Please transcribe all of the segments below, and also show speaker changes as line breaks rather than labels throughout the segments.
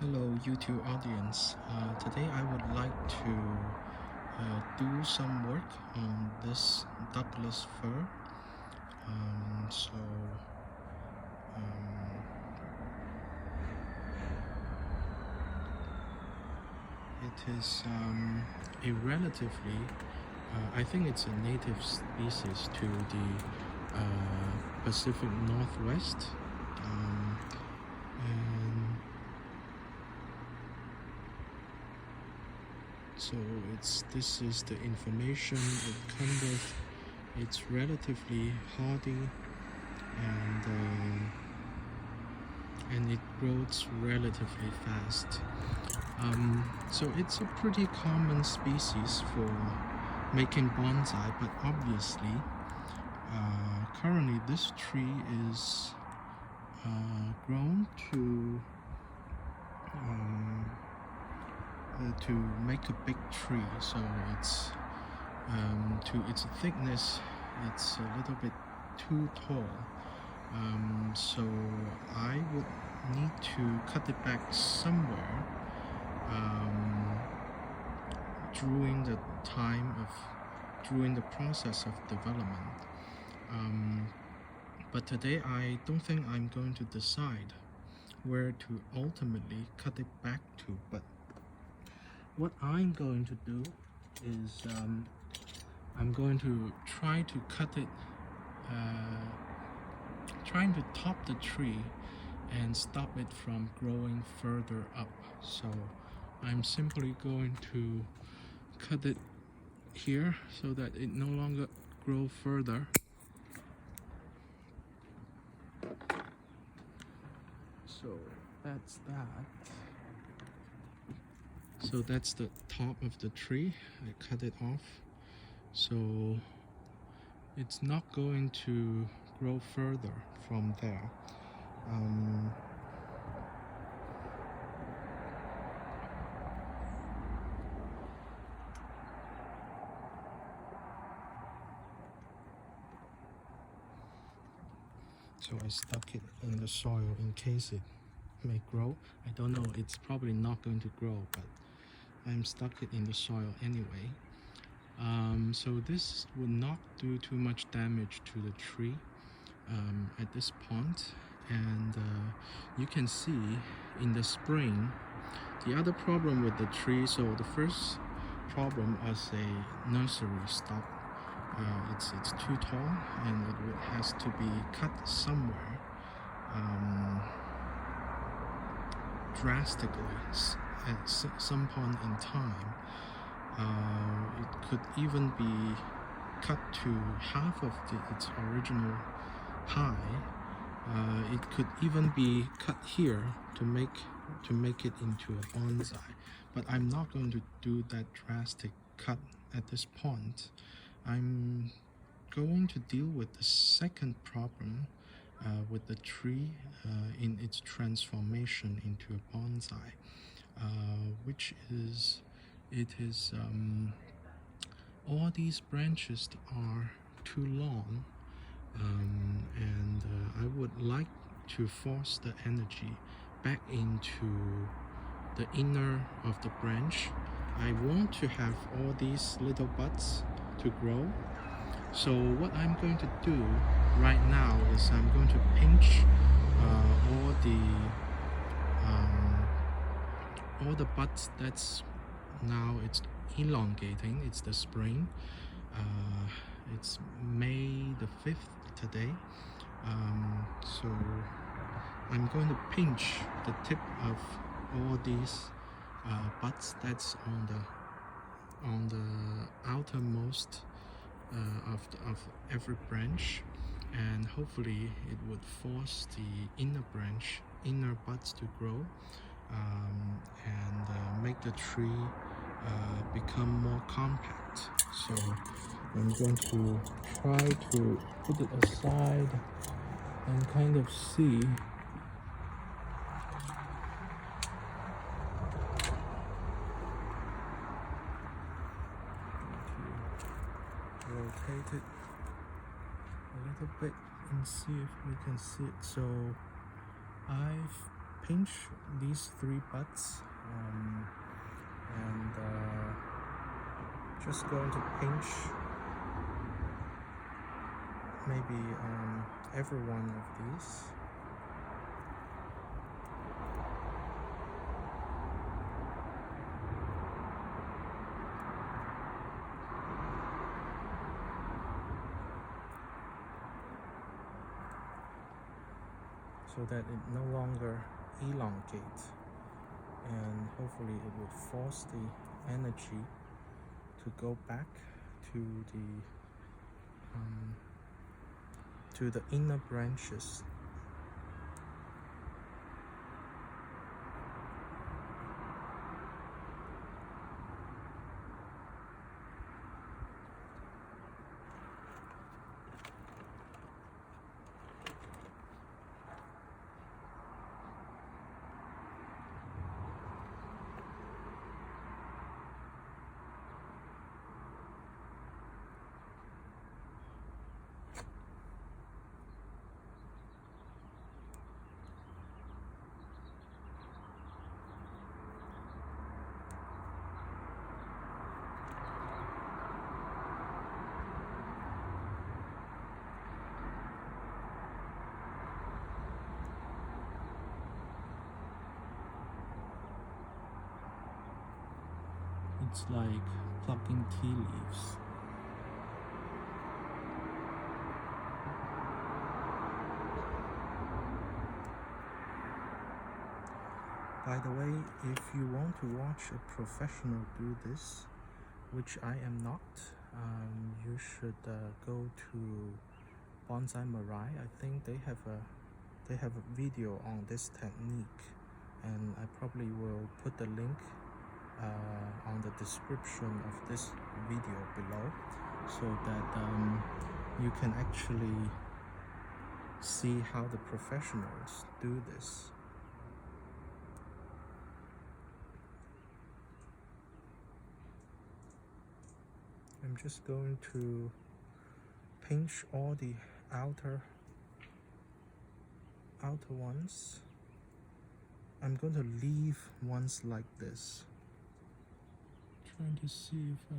Hello YouTube audience. Today I would like to do some work on this Douglas fir. Um, so um, it is a relatively, I think it's a native species to the Pacific Northwest. And so this is the information it comes with. It's relatively hardy and it grows relatively fast. So it's a pretty common species for making bonsai, but obviously currently this tree is grown to make a big tree, so it's to its thickness it's a little bit too tall. So I would need to cut it back somewhere during the process of development. But today I don't think I'm going to decide where to ultimately cut it back to. But what I'm going to do is I'm going to try to cut it, trying to top the tree and stop it from growing further up. So I'm simply going to cut it here so that it no longer grow further. So that's that. So that's the top of the tree. I cut it off, so it's not going to grow further from there. So I stuck it in the soil in case it may grow. I don't know, it's probably not going to grow, but I'm stuck it in the soil anyway. So this would not do too much damage to the tree at this point. And you can see in the spring, the other problem with the tree, so the first problem as a nursery stock, it's too tall and it has to be cut somewhere drastically at some point in time. It could even be cut to half of its original high. It could even be cut here to make it into a bonsai, but I'm not going to do that drastic cut at this point. I'm going to deal with the second problem with the tree in its transformation into a bonsai, which is all these branches are too long, and I would like to force the energy back into the inner of the branch. I want to have all these little buds to grow. So what I'm going to do right now is I'm going to pinch all the buds that's now it's elongating. It's the spring. It's May the 5th today. So I'm going to pinch the tip of all these buds that's on the outermost of every branch, and hopefully it would force the inner buds to grow and make the tree become more compact. So I'm going to try to put it aside and kind of see rotate it a little bit and see if we can see it. So I've pinch these 3 buds and just going to pinch maybe every one of these. So that it no longer elongates, and hopefully it will force the energy to go back to the inner branches. It's like plucking tea leaves. By the way, if you want to watch a professional do this, which I am not, you should go to Bonsai Marai. I think they have a video on this technique, and I probably will put the link on the description of this video below, so that you can actually see how the professionals do this. I'm just going to pinch all the outer ones. I'm going to leave ones like this. Trying to see if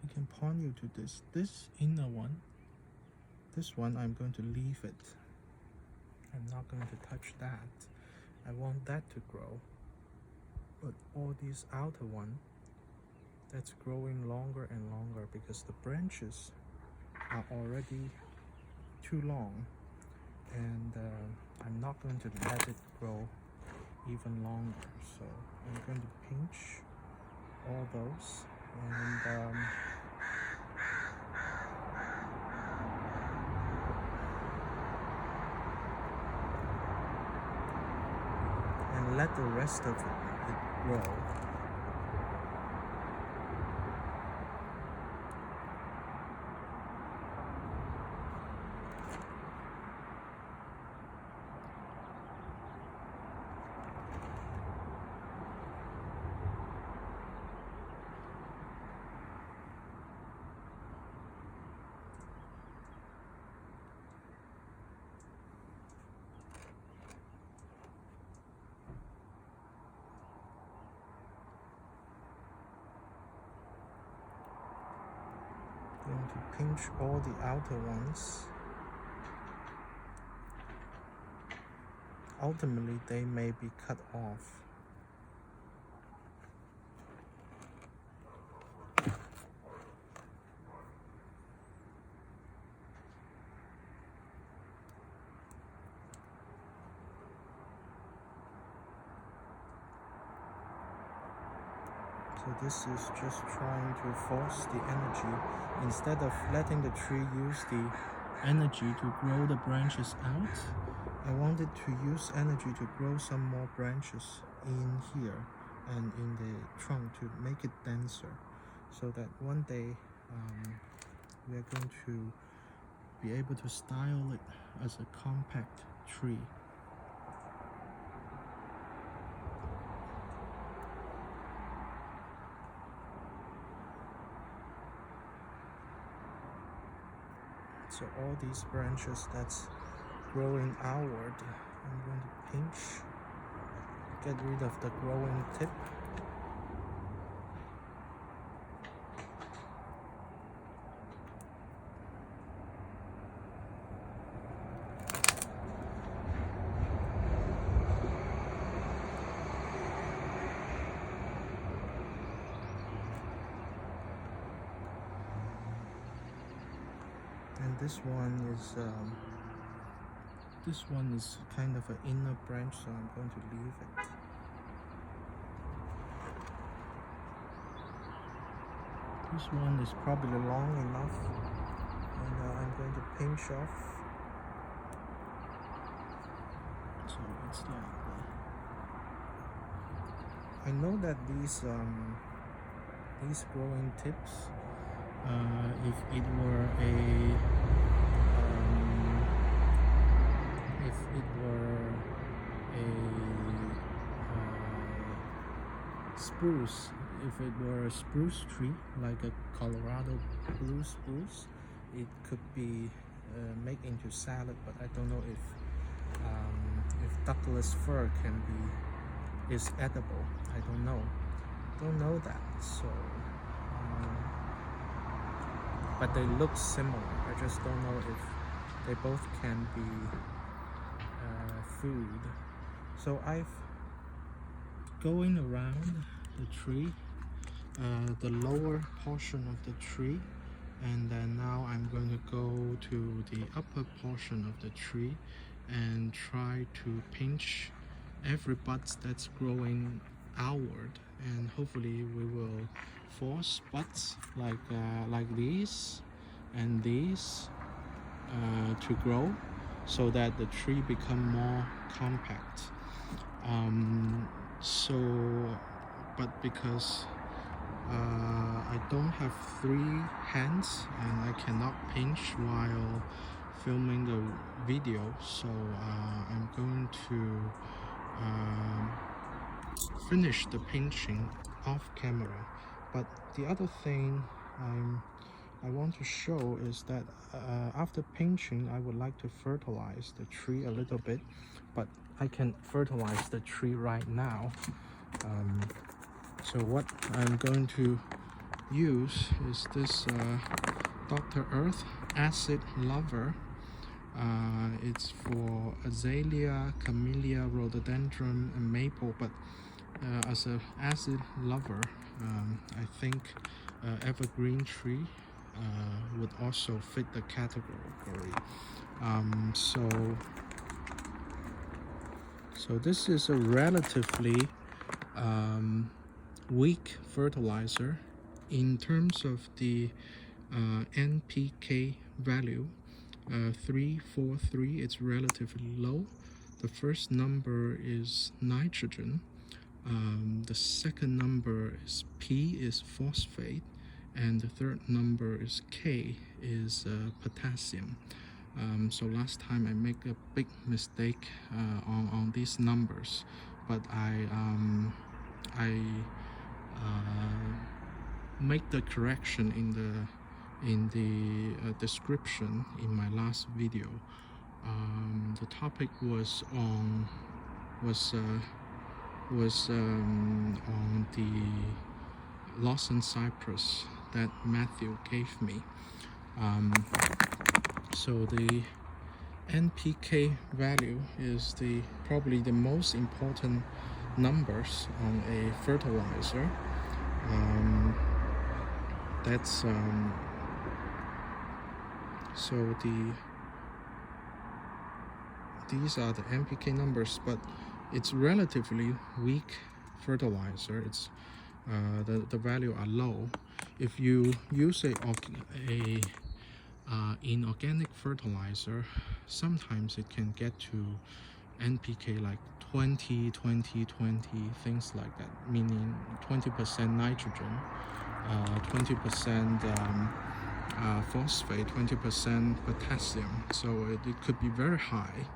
I can point you to this inner one. This one I'm going to leave it. I'm not going to touch that. I want that to grow. But all these outer one, that's growing longer and longer because the branches are already too long, and I'm not going to let it grow even longer. So I'm going to pinch all those and let the rest of it grow. Going to pinch all the outer ones. Ultimately, they may be cut off. So this is just trying to force the energy. Instead of letting the tree use the energy to grow the branches out, I wanted to use energy to grow some more branches in here and in the trunk to make it denser, so that one day we are going to be able to style it as a compact tree. So all these branches that's growing outward, I'm going to pinch get rid of the growing tip. And this one is kind of an inner branch, so I'm going to leave it. This one is probably long enough, and I'm going to pinch off. So it's like I know that these growing tips, if it were spruce, if it were a spruce tree like a Colorado blue spruce, it could be made into salad. But I don't know if Douglas fir is edible. I don't know that. So but they look similar. I just don't know if they both can be food. So I've going around the tree, the lower portion of the tree, and then now I'm going to go to the upper portion of the tree and try to pinch every bud that's growing outward, and hopefully we will force buds like these and these to grow, so that the tree become more compact. But because I don't have 3 hands and I cannot pinch while filming the video, so I'm going to finish the pinching off camera. But the other thing I want to show is that after pinching, I would like to fertilize the tree a little bit, but I can fertilize the tree right now. So what I'm going to use is this Dr. Earth Acid Lover. It's for azalea, camellia, rhododendron, and maple, but as an acid lover, I think evergreen tree would also fit the category. So this is a relatively weak fertilizer in terms of the NPK value. 343, it's relatively low. The first number is nitrogen. The second number is P, is phosphate, and the third number is K, is potassium. So last time I make a big mistake on these numbers, but I make the correction in the description in my last video. The topic was on the Lawson Cypress that Matthew gave me. So the NPK value is probably the most important numbers on a fertilizer. So these are the NPK numbers, but it's relatively weak fertilizer. It's the value are low. If you use a inorganic fertilizer, sometimes it can get to NPK like 20, 20, 20, things like that, meaning 20% nitrogen, 20% phosphate, 20% potassium. So it could be very high.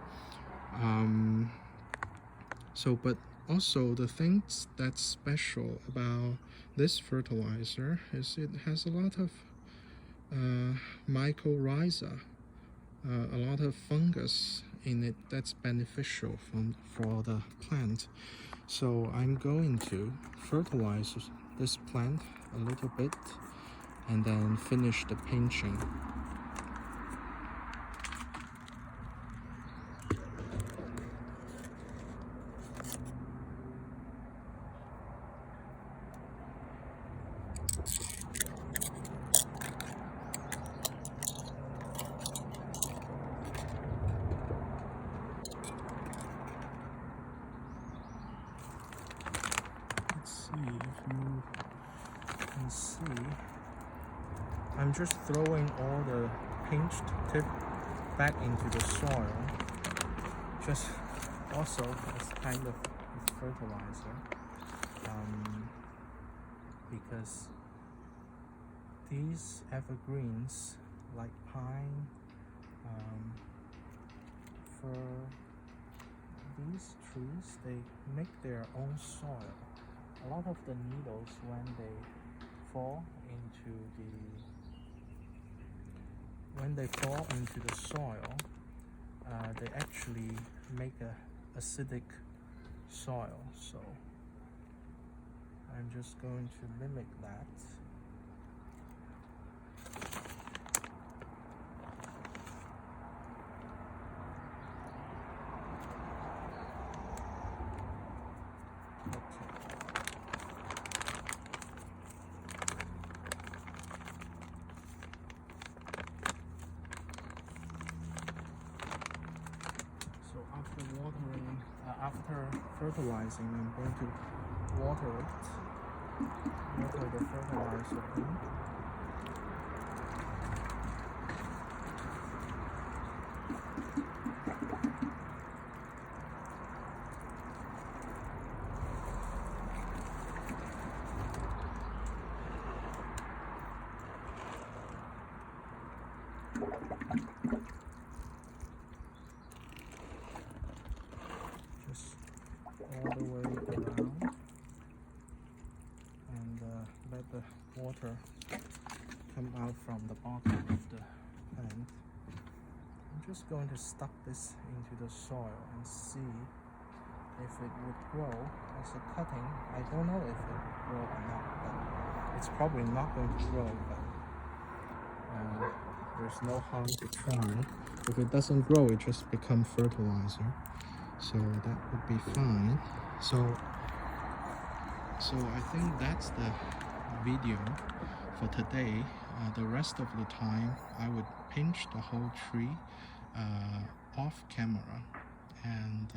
But also the things that's special about this fertilizer is it has a lot of mycorrhiza, a lot of fungus in it that's beneficial for the plant. So I'm going to fertilize this plant a little bit and then finish the pinching. See if you can see, I'm just throwing all the pinched tip back into the soil, just also as kind of fertilizer, because these evergreens like pine, fir, these trees, they make their own soil. A lot of the needles, when they fall into the soil, they actually make a acidic soil. So I'm just going to mimic that. After fertilizing, I'm going to water the fertilizer in. All the way around, and let the water come out from the bottom of the plant. I'm just going to stuff this into the soil and see if it would grow as a cutting. I don't know if it will grow or not, but it's probably not going to grow, but there's no harm to try. If it doesn't grow, it just becomes fertilizer. So that would be fine. So I think that's the video for today. The rest of the time I would pinch the whole tree off camera, and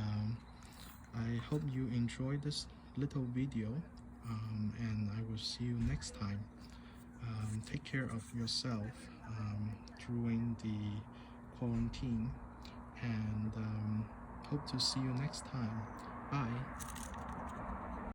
I hope you enjoyed this little video, and I will see you next time. Take care of yourself during the quarantine, and hope to see you next time. Bye.